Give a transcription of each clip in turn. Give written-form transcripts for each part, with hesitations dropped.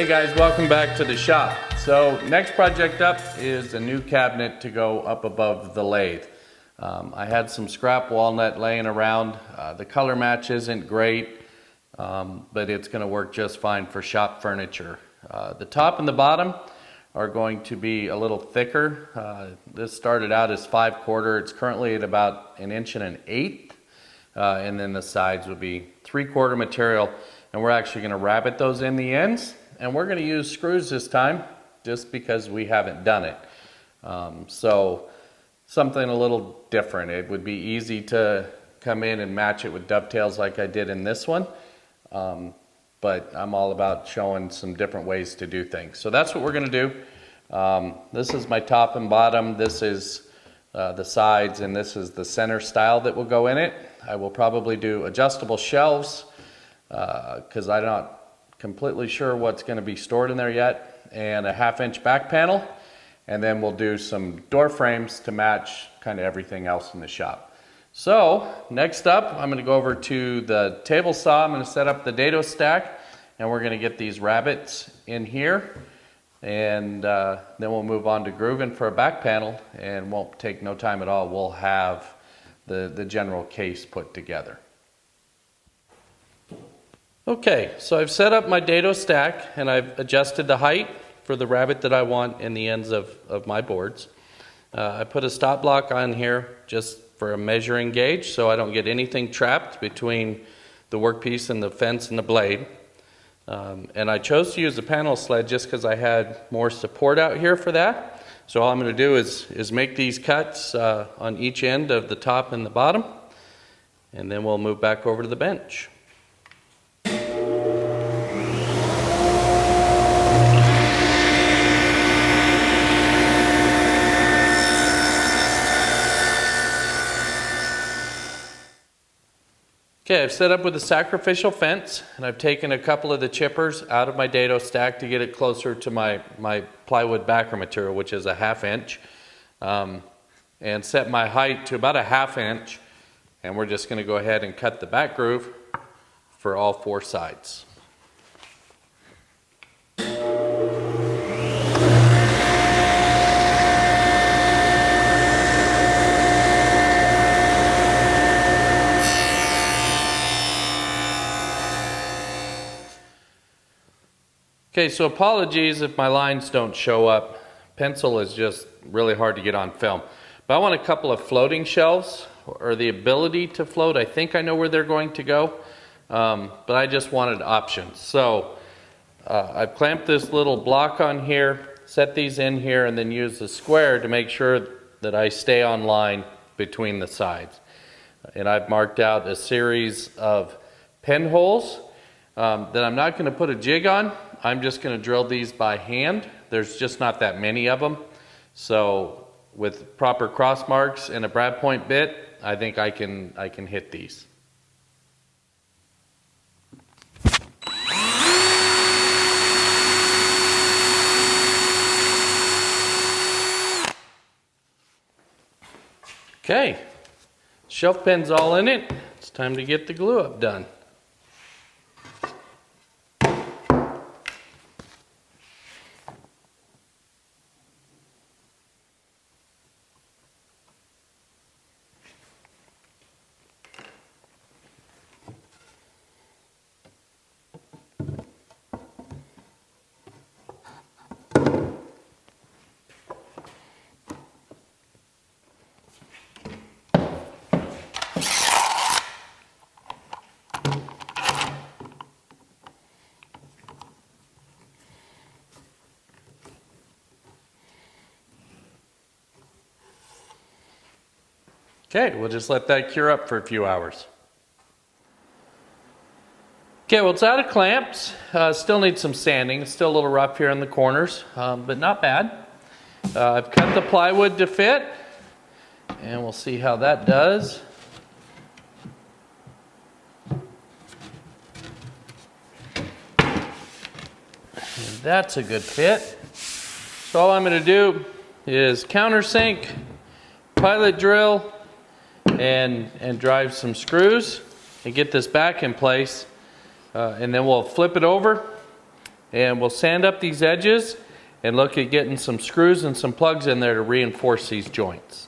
Hey guys, welcome back to the shop. So next project up is a new cabinet to go up above the lathe. I had some scrap walnut laying around. The color match isn't great, but it's going to work just fine for shop furniture. The top and the bottom are going to be a little thicker. This started out as 5/4. It's currently at about 1 1/8, and then the sides will be 3/4 material. And we're actually going to rabbet those in the ends. And we're going to use screws this time just because we haven't done it. So something a little different. It would be easy to come in and match it with dovetails like I did in this one. But I'm all about showing some different ways to do things. So that's what we're going to do. This is my top and bottom. This is the sides, and this is the center style that will go in it. I will probably do adjustable shelves because I'm not completely sure what's going to be stored in there yet, and a 1/2 inch back panel, and then we'll do some door frames to match kind of everything else in the shop. So next up, I'm going to go over to the table saw. I'm going to set up the dado stack, and we're going to get these rabbets in here, and then we'll move on to grooving for a back panel, and won't take no time at all. We'll have the general case put together. Okay, so I've set up my dado stack and I've adjusted the height for the rabbet that I want in the ends of my boards. I put a stop block on here just for a measuring gauge so I don't get anything trapped between the workpiece and the fence and the blade. And I chose to use the panel sled just because I had more support out here for that. So all I'm going to do is make these cuts on each end of the top and the bottom, and then we'll move back over to the bench. Okay, I've set up with a sacrificial fence, and I've taken a couple of the chippers out of my dado stack to get it closer to my plywood backer material, which is a 1/2 inch, and set my height to about a 1/2 inch, and we're just going to go ahead and cut the back groove for all 4 sides. Okay, so apologies if my lines don't show up. Pencil is just really hard to get on film. But I want a couple of floating shelves, or the ability to float. I think I know where they're going to go, but I just wanted options. So I've clamped this little block on here, set these in here, and then use the square to make sure that I stay on line between the sides. And I've marked out a series of pen holes that I'm not going to put a jig on. I'm just going to drill these by hand. There's just not that many of them. So with proper cross marks and a brad point bit, I think I can hit these. Okay, shelf pen's all in it. It's time to get the glue up done. Okay, we'll just let that cure up for a few hours. Okay, well, it's out of clamps. Still needs some sanding. It's still a little rough here in the corners, but not bad. I've cut the plywood to fit, and we'll see how that does. And that's a good fit. So all I'm going to do is countersink, pilot drill, and drive some screws and get this back in place, and then we'll flip it over and we'll sand up these edges and look at getting some screws and some plugs in there to reinforce these joints.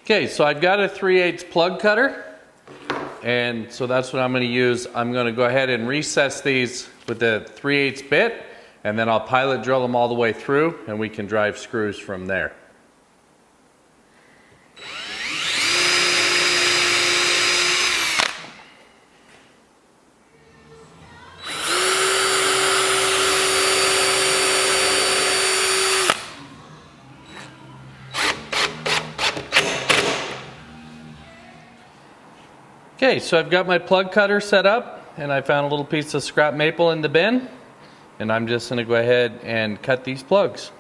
Okay, so I've got a 3/8 plug cutter, and so that's what I'm going to use. I'm going to go ahead and recess these with the 3/8 bit, and then I'll pilot drill them all the way through, and we can drive screws from there. Okay, so I've got my plug cutter set up, and I found a little piece of scrap maple in the bin, and I'm just going to go ahead and cut these plugs.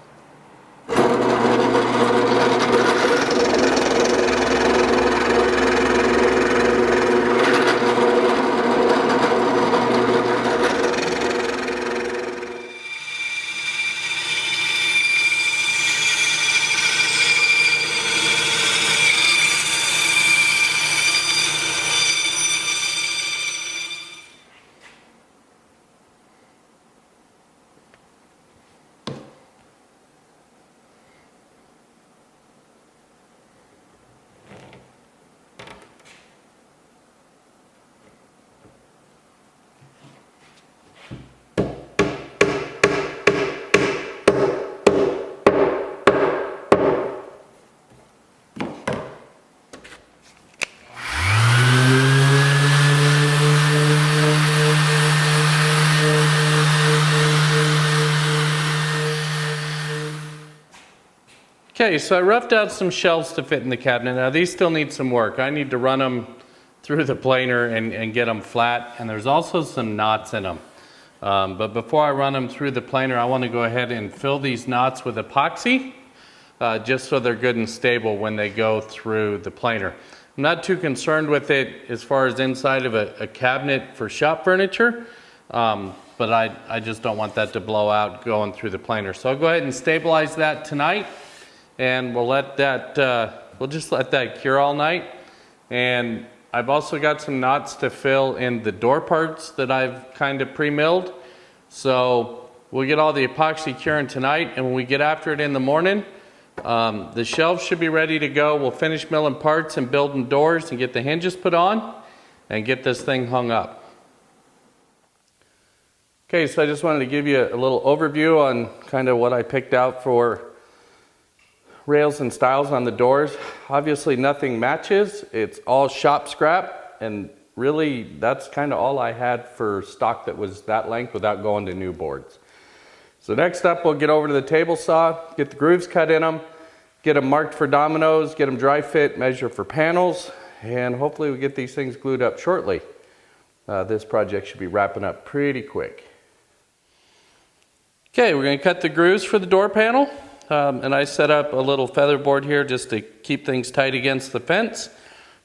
Okay, so I roughed out some shelves to fit in the cabinet. Now these still need some work. I need to run them through the planer and get them flat, and there's also some knots in them. But before I run them through the planer, I want to go ahead and fill these knots with epoxy, just so they're good and stable when they go through the planer. I'm not too concerned with it as far as inside of a cabinet for shop furniture, but I just don't want that to blow out going through the planer. So I'll go ahead and stabilize that tonight, and we'll let that, we'll just let that cure all night. And I've also got some knots to fill in the door parts that I've kind of pre-milled. So we'll get all the epoxy curing tonight, and when we get after it in the morning, the shelves should be ready to go. We'll finish milling parts and building doors and get the hinges put on and get this thing hung up. Okay, so I just wanted to give you a little overview on kind of what I picked out for rails and stiles on the doors. Obviously nothing matches. It's all shop scrap, and really that's kind of all I had for stock that was that length without going to new boards. So next up, we'll get over to the table saw, get the grooves cut in them, get them marked for dominoes, get them dry fit, measure for panels, and hopefully we get these things glued up shortly. This project should be wrapping up pretty quick. Okay, we're going to cut the grooves for the door panel. And I set up a little feather board here just to keep things tight against the fence.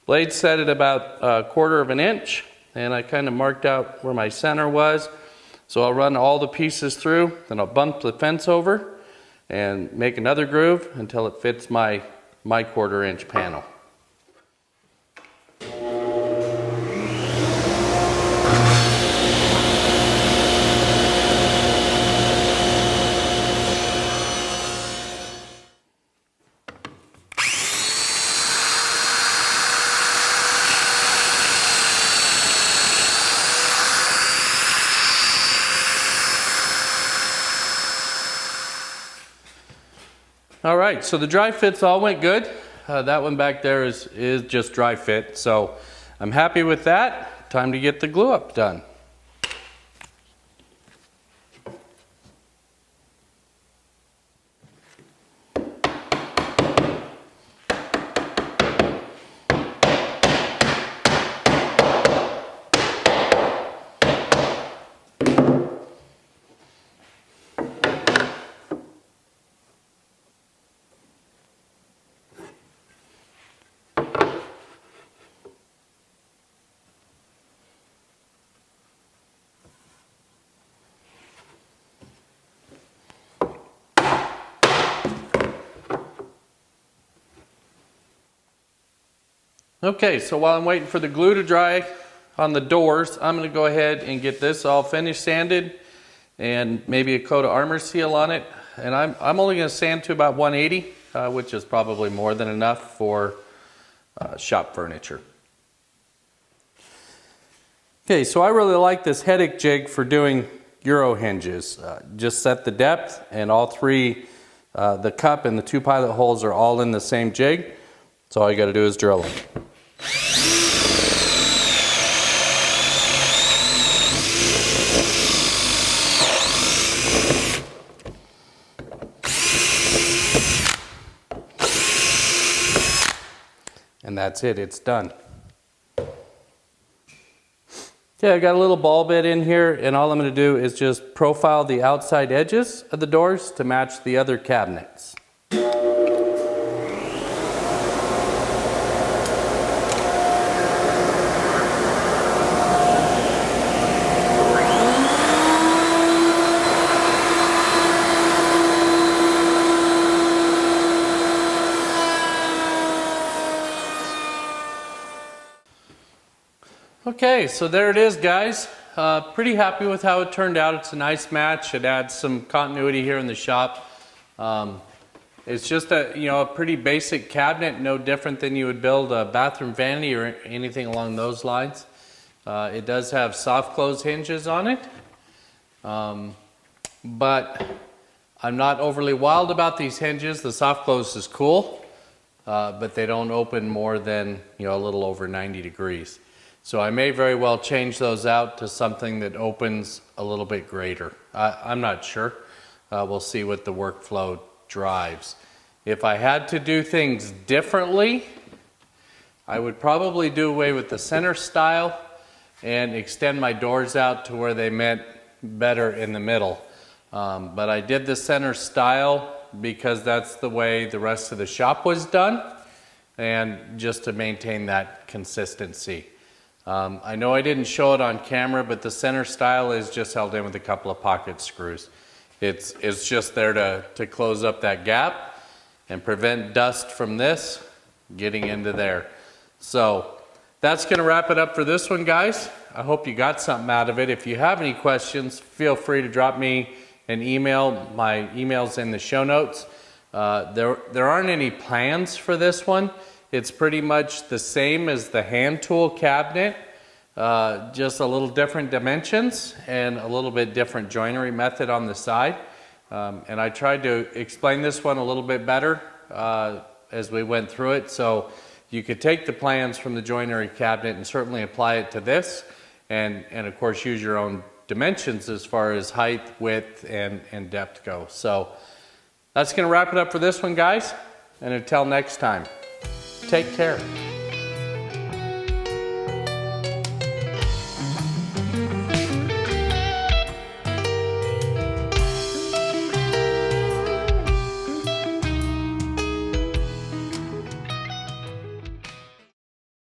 Blade set at about 1/4 of an inch, and I kind of marked out where my center was. So I'll run all the pieces through, then I'll bump the fence over and make another groove until it fits my 1/4 inch panel. All right, so the dry fits all went good. That one back there is just dry fit, so I'm happy with that. Time to get the glue up done. Okay, so while I'm waiting for the glue to dry on the doors, I'm going to go ahead and get this all finished sanded and maybe a coat of armor seal on it. And I'm only going to sand to about 180, which is probably more than enough for shop furniture. Okay, so I really like this headache jig for doing Euro hinges. Just set the depth, and all three, the cup and the two pilot holes are all in the same jig. So all you got to do is drill them. And that's it, it's done. Okay, I got a little ball bit in here, and all I'm going to do is just profile the outside edges of the doors to match the other cabinets. Okay, so there it is, guys. Pretty happy with how it turned out. It's a nice match. It adds some continuity here in the shop. It's just a pretty basic cabinet, no different than you would build a bathroom vanity or anything along those lines. It does have soft close hinges on it, but I'm not overly wild about these hinges. The soft close is cool, but they don't open more than a little over 90 degrees. So I may very well change those out to something that opens a little bit greater. I'm not sure. We'll see what the workflow drives. If I had to do things differently, I would probably do away with the center style and extend my doors out to where they met better in the middle. But I did the center style because that's the way the rest of the shop was done, and just to maintain that consistency. I know I didn't show it on camera, but the center style is just held in with a couple of pocket screws. It's just there to close up that gap and prevent dust from this getting into there. So that's going to wrap it up for this one, guys. I hope you got something out of it. If you have any questions, feel free to drop me an email. My email's in the show notes. There aren't any plans for this one. It's pretty much the same as the hand tool cabinet, just a little different dimensions and a little bit different joinery method on the side. And I tried to explain this one a little bit better as we went through it. So you could take the plans from the joinery cabinet and certainly apply it to this, and of course use your own dimensions as far as height, width, and depth go. So that's going to wrap it up for this one, guys. And until next time, take care.